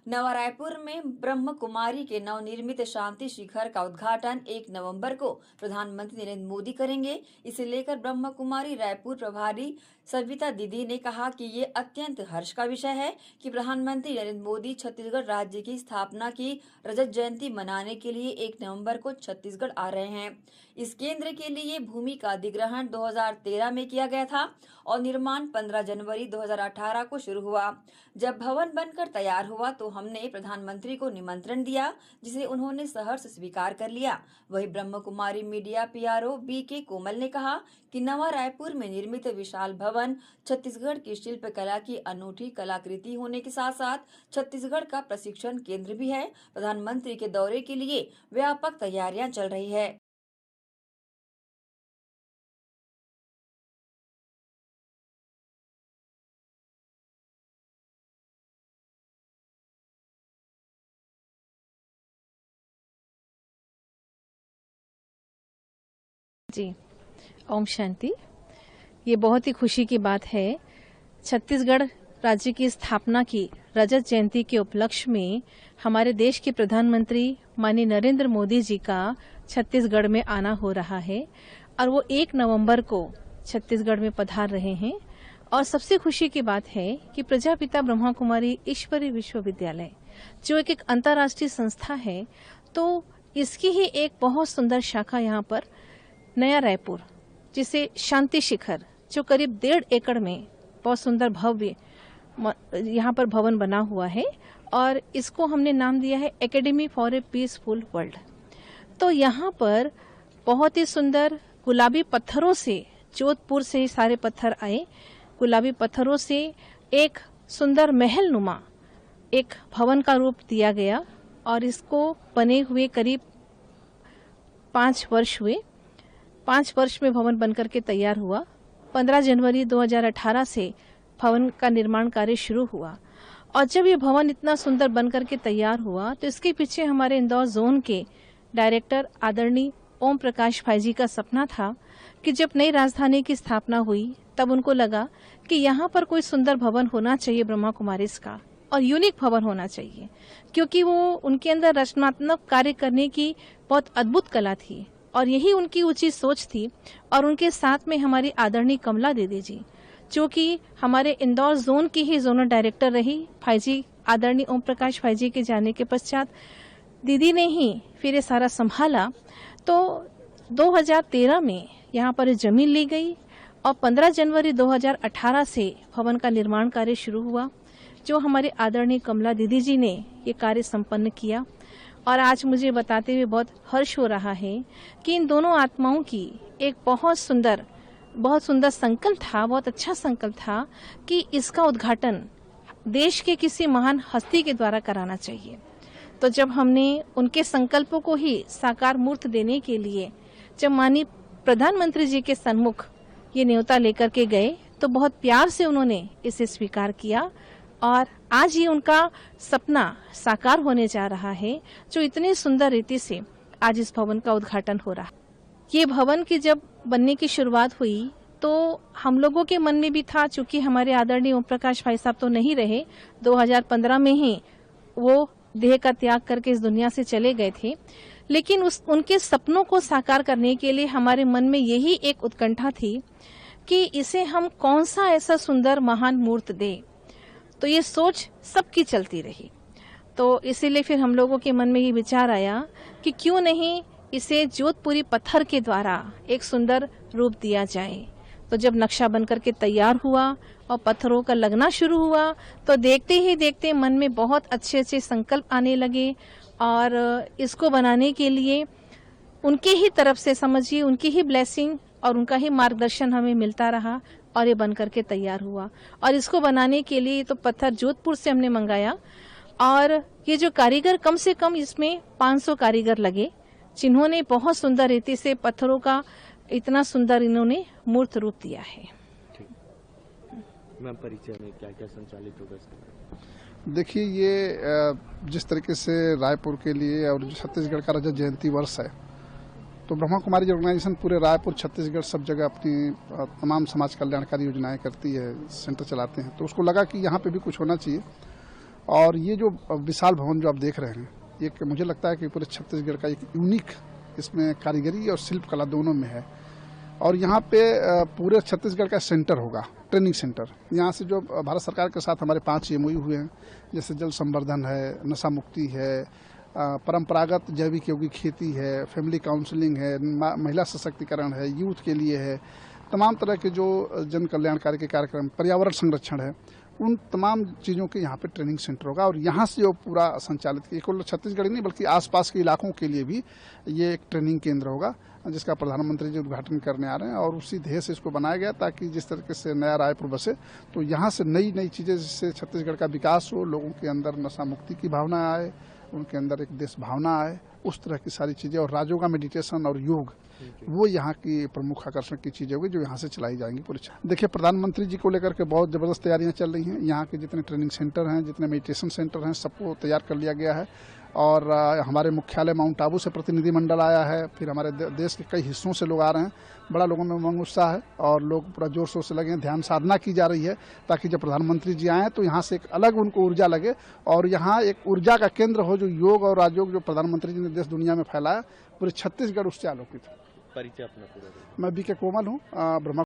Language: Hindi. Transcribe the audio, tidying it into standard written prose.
नवा रायपुर में ब्रह्म कुमारी के नवनिर्मित शांति शिखर का उद्घाटन 1 नवंबर को प्रधानमंत्री नरेंद्र मोदी करेंगे। इसे लेकर ब्रह्म कुमारी रायपुर प्रभारी सविता दीदी ने कहा कि ये अत्यंत हर्ष का विषय है कि प्रधानमंत्री नरेंद्र मोदी छत्तीसगढ़ राज्य की स्थापना की रजत जयंती मनाने के लिए 1 नवंबर को छत्तीसगढ़ आ रहे हैं। इस केंद्र के लिए भूमि का अधिग्रहण 2013 में किया गया था और निर्माण 15 जनवरी 2018 को शुरू हुआ। जब भवन बनकर तैयार हुआ तो हमने प्रधानमंत्री को निमंत्रण दिया, जिसे उन्होंने सहर्ष स्वीकार कर लिया। वहीं Brahma Kumari media PRO BK कोमल ने कहा कि नवा रायपुर में निर्मित विशाल भवन छत्तीसगढ़ की शिल्प कला की अनूठी कलाकृति होने के साथ साथ छत्तीसगढ़ का प्रशिक्षण केंद्र भी है। प्रधानमंत्री के दौरे के लिए व्यापक तैयारियां चल रही है। जी, ओम शांति। ये बहुत ही खुशी की बात है। छत्तीसगढ़ राज्य की स्थापना की रजत जयंती के उपलक्ष्य में हमारे देश के प्रधानमंत्री माननीय नरेंद्र मोदी जी का छत्तीसगढ़ में आना हो रहा है और वो 1 नवंबर को छत्तीसगढ़ में पधार रहे हैं। और सबसे खुशी की बात है कि प्रजापिता ब्रह्मा कुमारी ईश्वरी विश्वविद्यालय जो एक अंतर्राष्ट्रीय संस्था है, तो इसकी ही एक बहुत सुंदर शाखा यहाँ पर नया रायपुर, जिसे शांति शिखर, जो करीब 1.5 एकड़ में बहुत सुंदर भव्य यहाँ पर भवन बना हुआ है और इसको हमने नाम दिया है academy for a peaceful world. तो यहाँ पर बहुत ही सुंदर गुलाबी पत्थरों से, जोधपुर से सारे पत्थर आए, गुलाबी पत्थरों से एक सुंदर महल नुमा एक भवन का रूप दिया गया और इसको बने हुए करीब 5 वर्ष हुए। 5 वर्ष में भवन बनकर के तैयार हुआ। 15 जनवरी 2018 से भवन का निर्माण कार्य शुरू हुआ और जब ये भवन इतना सुंदर बनकर के तैयार हुआ तो इसके पीछे हमारे इंदौर जोन के डायरेक्टर आदरणीय ओम प्रकाश भाई जी का सपना था कि जब नई राजधानी की स्थापना हुई तब उनको लगा कि यहाँ पर कोई सुंदर भवन होना चाहिए ब्रह्मा कुमारीज का, और यूनिक भवन होना चाहिए, क्योंकि वो उनके अंदर रचनात्मक कार्य करने की बहुत अद्भुत कला थी और यही उनकी ऊंची सोच थी। और उनके साथ में हमारी आदरणीय कमला दीदी जी, जो कि हमारे इंदौर जोन की ही जोनल डायरेक्टर रही। भाई जी आदरणीय ओम प्रकाश भाई जी के जाने के पश्चात दीदी ने ही फिर ये सारा संभाला। तो 2013 में यहाँ पर जमीन ली गई और 15 जनवरी 2018 से भवन का निर्माण कार्य शुरू हुआ, जो हमारे आदरणीय कमला दीदी जी ने ये कार्य संपन्न किया। और आज मुझे बताते हुए बहुत हर्ष हो रहा है कि इन दोनों आत्माओं की एक बहुत सुंदर संकल्प था, बहुत अच्छा संकल्प था कि इसका उद्घाटन देश के किसी महान हस्ती के द्वारा कराना चाहिए। तो जब हमने उनके संकल्पों को ही साकार मूर्त देने के लिए जब माननीय प्रधानमंत्री जी के सन्मुख ये न्योता लेकर के गए तो बहुत प्यार से उन्होंने इसे स्वीकार किया और आज ये उनका सपना साकार होने जा रहा है, जो इतनी सुंदर रीति से आज इस भवन का उद्घाटन हो रहा। ये भवन की जब बनने की शुरुआत हुई तो हम लोगों के मन में भी था, चूंकि हमारे आदरणीय ओम प्रकाश भाई साहब तो नहीं रहे, 2015 में ही वो देह का त्याग करके इस दुनिया से चले गए थे, लेकिन उनके सपनों को साकार करने के लिए हमारे मन में यही एक उत्कंठा थी कि इसे हम कौन सा ऐसा सुंदर महान मूर्त दें। तो ये सोच सबकी चलती रही। तो इसीलिए फिर हम लोगों के मन में ये विचार आया कि क्यों नहीं इसे जोधपुरी पत्थर के द्वारा एक सुंदर रूप दिया जाए। तो जब नक्शा बनकर के तैयार हुआ और पत्थरों का लगना शुरू हुआ तो देखते ही देखते मन में बहुत अच्छे अच्छे संकल्प आने लगे और इसको बनाने के लिए उनके ही तरफ से, समझिए, उनकी ही ब्लेसिंग और उनका ही मार्गदर्शन हमें मिलता रहा और ये बन करके तैयार हुआ। और इसको बनाने के लिए तो पत्थर जोधपुर से हमने मंगाया और ये जो कारीगर, कम से कम इसमें 500 कारीगर लगे, जिन्होंने बहुत सुंदर रीति से पत्थरों का इतना सुंदर इन्होंने मूर्त रूप दिया है। मैम, परिचय में क्या क्या संचालित होगा इसमें? देखिए, ये जिस तरीके से रायपुर के लिए और जो छत्तीसगढ़ का रजत जयंती वर्ष है, तो ब्रह्मा कुमारी ऑर्गेनाइजेशन पूरे रायपुर, छत्तीसगढ़ सब जगह अपनी तमाम समाज कल्याणकारी योजनाएं करती है, सेंटर चलाते हैं। तो उसको लगा कि यहाँ पे भी कुछ होना चाहिए और ये जो विशाल भवन जो आप देख रहे हैं, एक मुझे लगता है कि पूरे छत्तीसगढ़ का एक यूनिक इसमें कारीगरी और शिल्प कला दोनों में है। और यहाँ पे पूरे छत्तीसगढ़ का सेंटर होगा, ट्रेनिंग सेंटर। यहाँ से जो भारत सरकार के साथ हमारे 5 MOU हुए हैं, जैसे जल संवर्धन है, नशा मुक्ति है, परंपरागत जैविक यौगिक खेती है, फैमिली काउंसलिंग है, महिला सशक्तिकरण है, यूथ के लिए है, तमाम तरह के जो जन कल्याणकारी के कार्यक्रम, पर्यावरण संरक्षण है, उन तमाम चीज़ों के यहाँ पे ट्रेनिंग सेंटर होगा। और यहाँ से जो पूरा संचालित केवल छत्तीसगढ़ ही नहीं बल्कि आसपास के इलाकों के लिए भी ये एक ट्रेनिंग केंद्र होगा, जिसका प्रधानमंत्री जी उद्घाटन करने आ रहे हैं। और उसी ध्येय से इसको बनाया गया ताकि जिस तरीके से नया रायपुर बसे, तो यहाँ से नई नई चीज़ें, जिससे छत्तीसगढ़ का विकास हो, लोगों के अंदर नशा मुक्ति की भावना आए, उनके अंदर एक देश भावना आए, उस तरह की सारी चीज़ें। और राजयोगा मेडिटेशन और योग, वो यहाँ की प्रमुख आकर्षण की चीज़ें होगी जो यहाँ से चलाई जाएंगी पूरी। देखिए, प्रधानमंत्री जी को लेकर के बहुत ज़बरदस्त तैयारियाँ चल रही हैं। यहाँ के जितने ट्रेनिंग सेंटर हैं, जितने मेडिटेशन सेंटर हैं, सबको तैयार कर लिया गया है। और हमारे मुख्यालय माउंट आबू से प्रतिनिधिमंडल आया है, फिर हमारे देश के कई हिस्सों से लोग आ रहे हैं। बड़ा लोगों में उमंग उत्साह है और लोग पूरा जोर शोर से लगे हैं। ध्यान साधना की जा रही है ताकि जब प्रधानमंत्री जी आएँ तो यहाँ से एक अलग उनको ऊर्जा लगे और यहाँ एक ऊर्जा का केंद्र हो, जो योग और राजयोग जो प्रधानमंत्री जी ने देश दुनिया में फैलाया, पूरे छत्तीसगढ़ उससे आलोकित है। परिचय अपना पूरा। मैं BK कोमल हूँ, ब्रह्मा